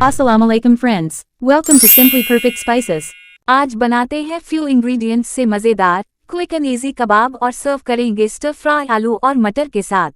Assalamu alaikum friends. Welcome to Simply Perfect Spices. आज बनाते हैं फ्यू इंग्रेडिएंट्स से मज़ेदार क्विक एंड इजी कबाब और सर्व करेंगे स्टर फ्राई आलू और मटर के साथ।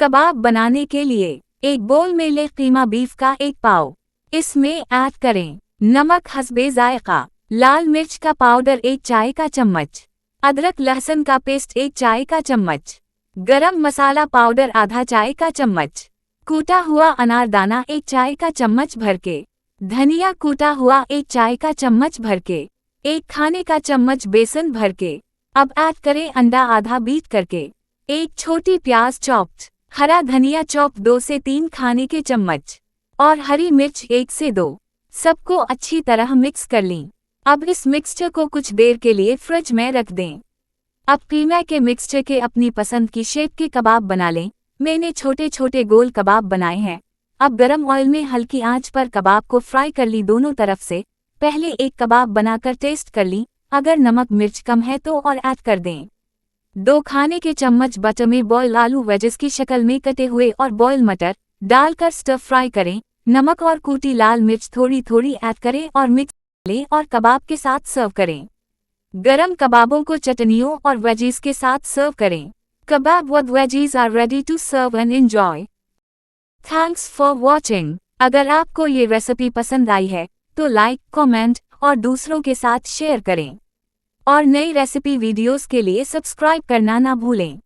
कबाब बनाने के लिए एक बोल में ले कीमा बीफ का 1 पाव। इसमें ऐड करें नमक हस्बे जायका, लाल मिर्च का पाउडर 1 चाय का चम्मच, अदरक लहसुन का पेस्ट 1 चाय का चम्मच, गरम मसाला पाउडर आधा चाय का चम्मच, कूटा हुआ अनारदाना 1 चाय का चम्मच भर के, धनिया कूटा हुआ 1 चाय का चम्मच भर के, 1 खाने का चम्मच बेसन भर के। अब ऐड करें अंडा आधा बीट करके, 1 छोटी प्याज चॉप्ड, हरा धनिया चॉप 2 से 3 खाने के चम्मच और हरी मिर्च 1 से 2। सबको अच्छी तरह मिक्स कर लें। अब इस मिक्सचर को कुछ देर के लिए फ्रिज में रख दें। अब कीमा के मिक्सचर के अपनी पसंद की शेप के कबाब बना लें। मैंने छोटे छोटे गोल कबाब बनाए हैं। अब गरम ऑयल में हल्की आंच पर कबाब को फ्राई कर ली दोनों तरफ से। पहले एक कबाब बनाकर टेस्ट कर ली, अगर नमक मिर्च कम है तो और ऐड कर दें। 2 खाने के चम्मच बटर में बॉयल आलू वेजेस की शक्ल में कटे हुए और बॉयल मटर डालकर स्टर फ्राई करें। नमक और कूटी लाल मिर्च थोड़ी थोड़ी ऐड करें और मिक्स लें और कबाब के साथ सर्व करें। गरम कबाबों को चटनियों और वेजीज के साथ सर्व करें। Kebab with veggies are ready to serve and enjoy. Thanks for watching. अगर आपको ये रेसिपी पसंद आई है तो लाइक, कमेंट और दूसरों के साथ शेयर करें। और नई रेसिपी वीडियोस के लिए सब्सक्राइब करना ना भूलें।